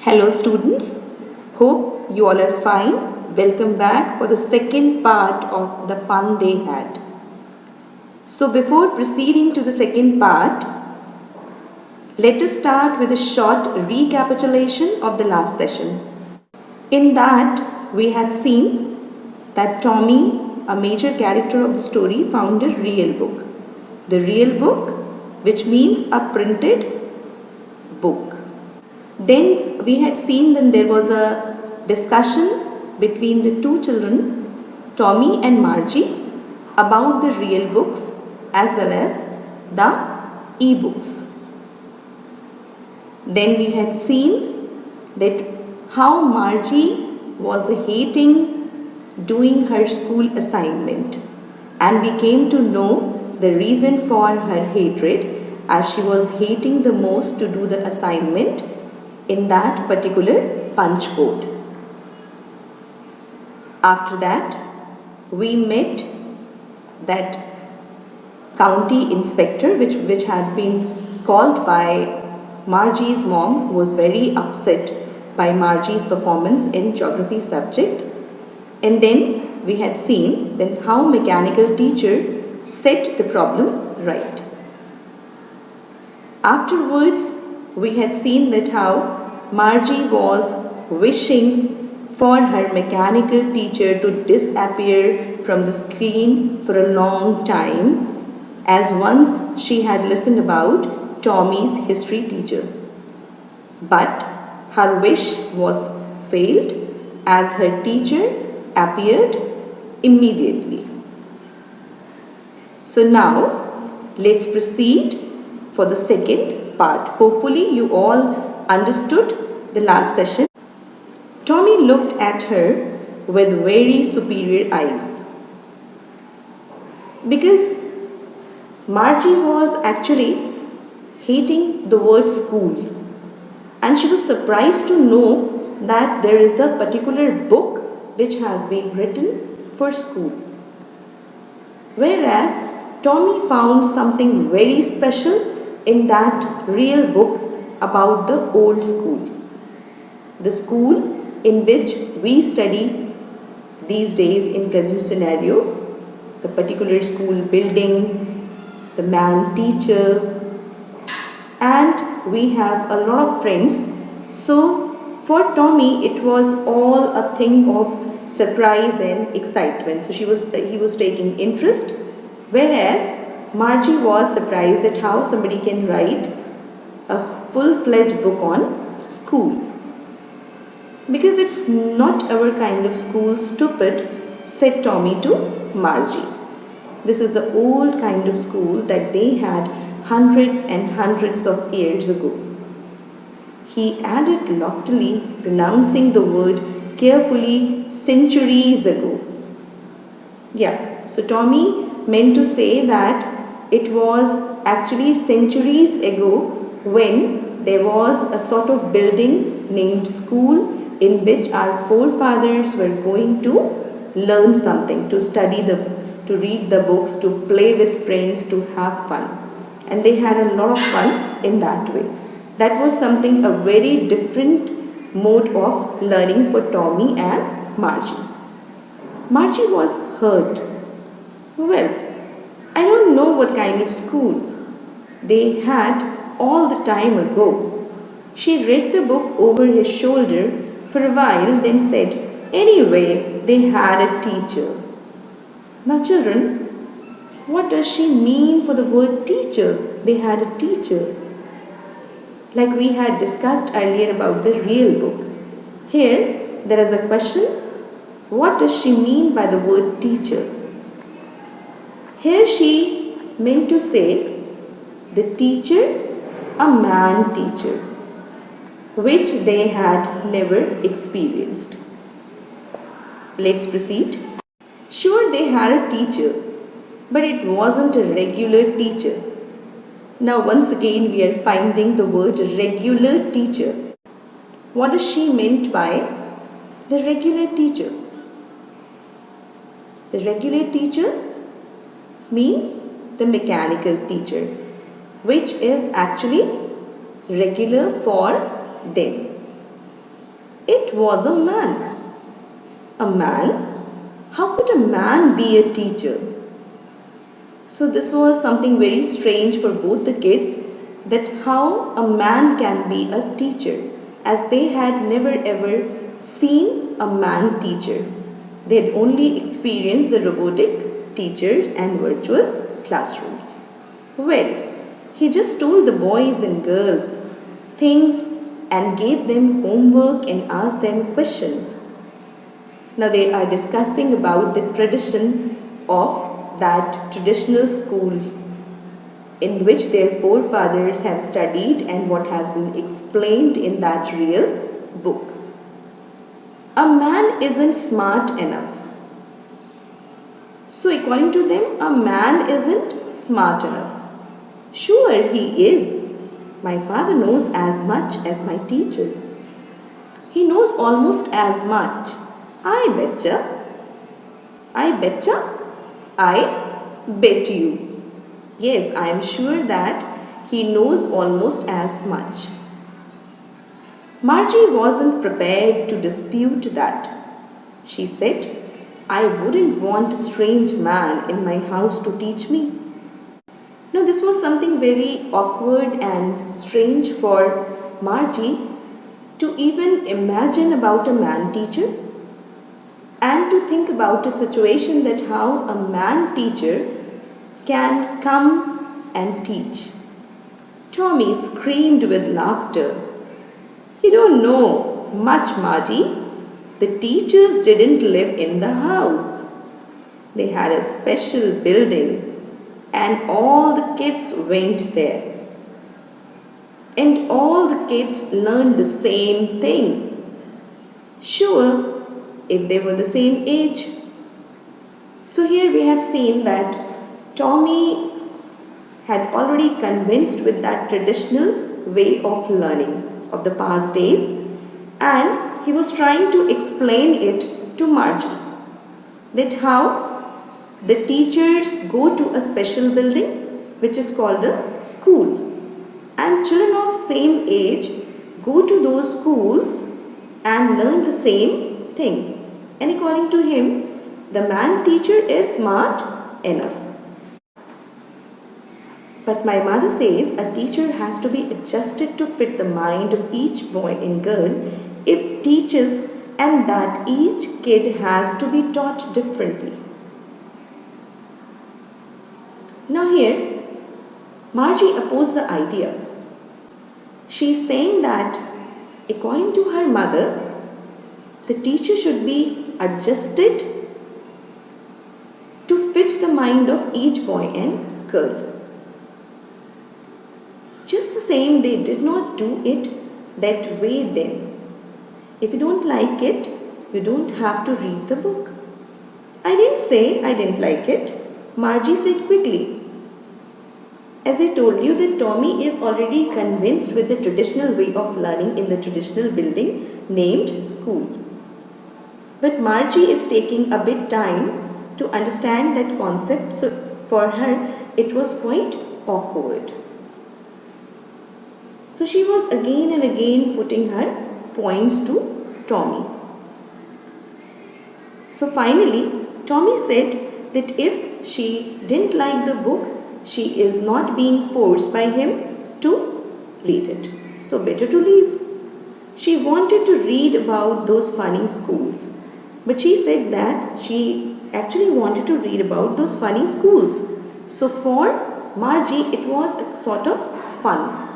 Hello students, hope you all are fine. Welcome back for the second part of the fun they had. So before proceeding to the second part, let us start with a short recapitulation of the last session. In that, we had seen that Tommy, a major character of the story, found a real book. The real book, which means a printed book. Then we had seen that there was a discussion between the two children, Tommy and Margie, about the real books as well as the e-books. Then we had seen that how Margie was hating doing her school assignment, and we came to know the reason for her hatred, as she was hating the most to do the assignment in that particular punch code. After that, we met that county inspector which had been called by Margie's mom, who was very upset by Margie's performance in geography subject. And then we had seen then how mechanical teacher set the problem right. Afterwards, we had seen that how Margie was wishing for her mechanical teacher to disappear from the screen for a long time, as once she had listened about Tommy's history teacher. But her wish was failed, as her teacher appeared immediately. So now let's proceed for the second part. Hopefully you all understood the last session. Tommy looked at her with very superior eyes, because Margie was actually hating the word school, and she was surprised to know that there is a particular book which has been written for school. Whereas Tommy found something very special in that real book about the old school. The school in which we study these days in present scenario, the particular school building, the man teacher, and we have a lot of friends. So for Tommy it was all a thing of surprise and excitement. So he was taking interest, whereas Margie was surprised at how somebody can write a full-fledged book on school. Because it's not our kind of school, stupid, said Tommy to Margie. This is the old kind of school that they had hundreds and hundreds of years ago. He added loftily, pronouncing the word carefully, centuries ago. Yeah, so Tommy meant to say that it was actually centuries ago when there was a sort of building named school in which our forefathers were going to learn something, to study to read the books, to play with friends, to have fun. And they had a lot of fun in that way. That was something, a very different mode of learning for Tommy and Margie. Margie was hurt. Well, I don't know what kind of school they had all the time ago. She read the book over his shoulder for a while, then said, anyway, they had a teacher. Now children, what does she mean for the word teacher? They had a teacher. Like we had discussed earlier about the real book. Here, there is a question. What does she mean by the word teacher? Here she meant to say the teacher, a man teacher, which they had never experienced. Let's proceed. Sure, they had a teacher, but it wasn't a regular teacher. Now once again we are finding the word regular teacher. What does she meant by the regular teacher? The regular teacher means the mechanical teacher, which is actually regular for them. It was a man. A man? How could a man be a teacher? So this was something very strange for both the kids, that how a man can be a teacher, as they had never ever seen a man teacher. They had only experienced the robotic teachers and virtual classrooms. Well, he just told the boys and girls things and gave them homework and asked them questions. Now they are discussing about the tradition of that traditional school in which their forefathers have studied and what has been explained in that real book. A man isn't smart enough. So according to them, a man isn't smart enough. Sure, he is. My father knows as much as my teacher. He knows almost as much. I betcha. I betcha. I bet you. Yes, I am sure that he knows almost as much. Margie wasn't prepared to dispute that. She said, I wouldn't want a strange man in my house to teach me. Now this was something very awkward and strange for Margie to even imagine about a man teacher and to think about a situation that how a man teacher can come and teach. Tommy screamed with laughter. You don't know much, Margie. The teachers didn't live in the house. They had a special building and all the kids went there. And all the kids learned the same thing. Sure, if they were the same age. So here we have seen that Tommy had already convinced with that traditional way of learning of the past days, and he was trying to explain it to Margie, that how the teachers go to a special building which is called a school, and children of same age go to those schools and learn the same thing. And according to him, the man teacher is smart enough. But my mother says a teacher has to be adjusted to fit the mind of each boy and girl if teaches, and that each kid has to be taught differently. Now here, Margie opposed the idea. She is saying that according to her mother, the teacher should be adjusted to fit the mind of each boy and girl. Just the same, they did not do it that way then. If you don't like it, you don't have to read the book. I didn't say I didn't like it. Margie said quickly. As I told you that Tommy is already convinced with the traditional way of learning in the traditional building named school. But Margie is taking a bit time to understand that concept, so for her it was quite awkward. So she was again and again putting her points to Tommy. So finally, Tommy said that if she didn't like the book, she is not being forced by him to read it. So better to leave. She wanted to read about those funny schools. But she said that she actually wanted to read about those funny schools. So for Margie, it was a sort of fun.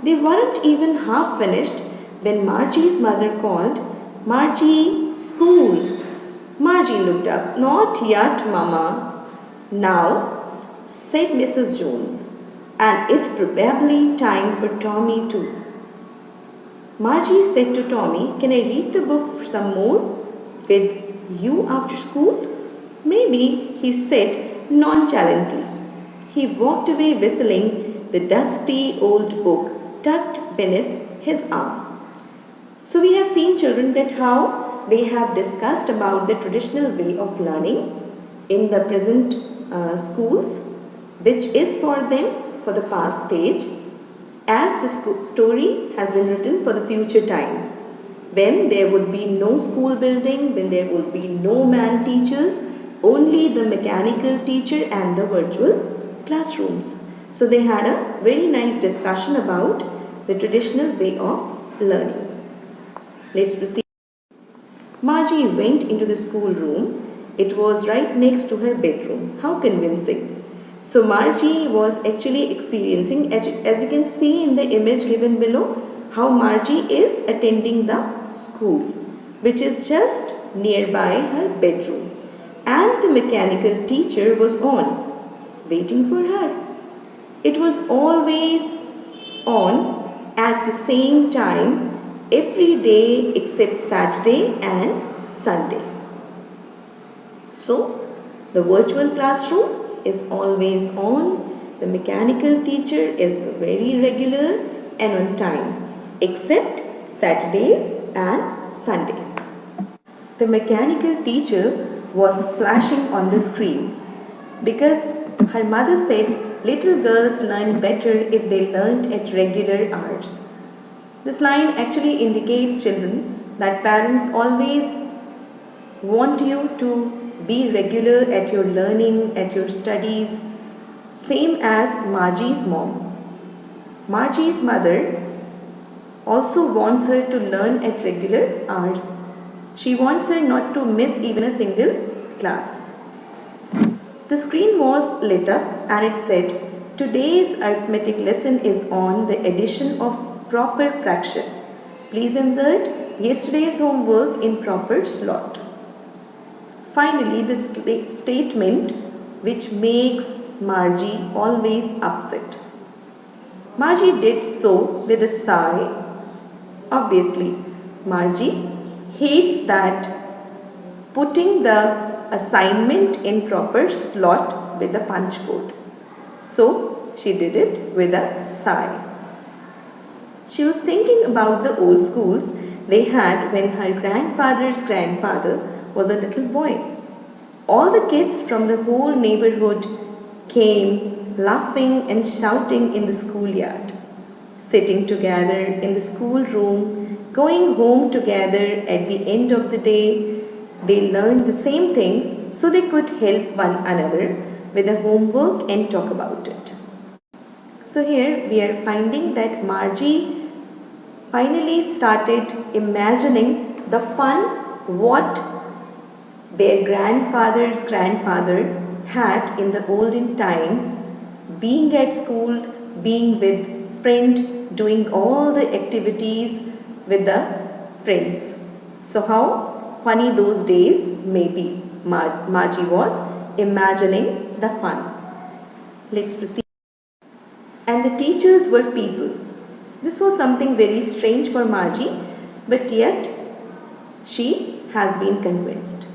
They weren't even half finished when Margie's mother called, Margie, school. Margie looked up. Not yet, Mama. Now, said Mrs. Jones, and it's probably time for Tommy too. Margie said to Tommy, can I read the book some more with you after school? Maybe, he said nonchalantly. He walked away whistling the dusty old book tucked beneath his arm. So we have seen children that how they have discussed about the traditional way of learning in the present schools, which is for them for the past stage, as the story has been written for the future time. when there would be no school building, when there would be no man teachers, only the mechanical teacher and the virtual classrooms. So they had a very nice discussion about the traditional way of learning. Let's proceed. Margie went into the schoolroom. It was right next to her bedroom. How convincing. So Margie was actually experiencing, as you can see in the image given below, how Margie is attending the school, which is just nearby her bedroom. And the mechanical teacher was on, waiting for her. It was always on at the same time every day except Saturday and Sunday. So, the virtual classroom is always on. The mechanical teacher is very regular and on time, except Saturdays and Sundays. The mechanical teacher was flashing on the screen because her mother said little girls learn better if they learned at regular hours. This line actually indicates, children, that parents always want you to be regular at your learning, at your studies, same as Margie's mom. Margie's mother also wants her to learn at regular hours. She wants her not to miss even a single class. The screen was lit up and it said, today's arithmetic lesson is on the addition of proper fraction. Please insert yesterday's homework in proper slot. Finally, this statement which makes Margie always upset. Margie did so with a sigh. Obviously, Margie hates that putting the assignment in proper slot with the punch code. So, she did it with a sigh. She was thinking about the old schools they had when her grandfather's grandfather was a little boy. All the kids from the whole neighborhood came laughing and shouting in the schoolyard, sitting together in the schoolroom, going home together at the end of the day. They learned the same things so they could help one another with the homework and talk about it. So here we are finding that Margie finally started imagining the fun what their grandfather's grandfather had in the olden times, being at school, being with friend, doing all the activities with the friends. So how funny those days may be. Margie was imagining the fun. Let's proceed. And the teachers were people. This was something very strange for Margie, but yet she has been convinced.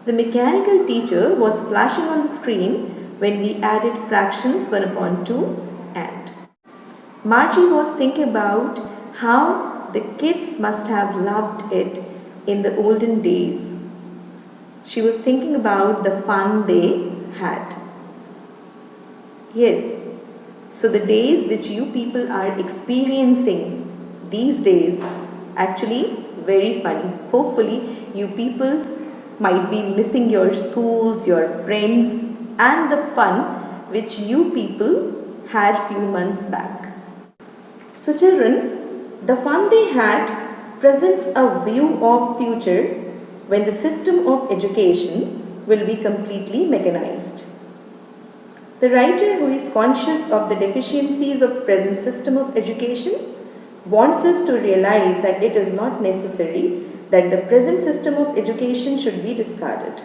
The mechanical teacher was flashing on the screen when we added fractions 1 upon 2 and. Margie was thinking about how the kids must have loved it in the olden days. She was thinking about the fun they had. Yes, so the days which you people are experiencing these days actually very funny. Hopefully you people might be missing your schools, your friends and the fun which you people had few months back. So children, the fun they had presents a view of future when the system of education will be completely mechanized. The writer, who is conscious of the deficiencies of present system of education, wants us to realize that it is not necessary that the present system of education should be discarded.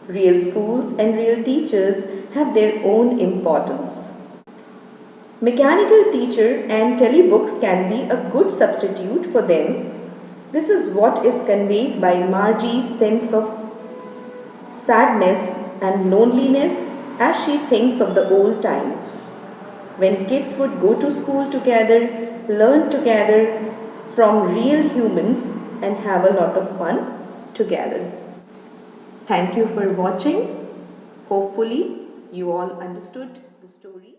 Real schools and real teachers have their own importance. Mechanical teacher and telebooks can be a good substitute for them. This is what is conveyed by Margie's sense of sadness and loneliness as she thinks of the old times, when kids would go to school together, learn together from real humans and have a lot of fun together. Thank you for watching. Hopefully you all understood the story.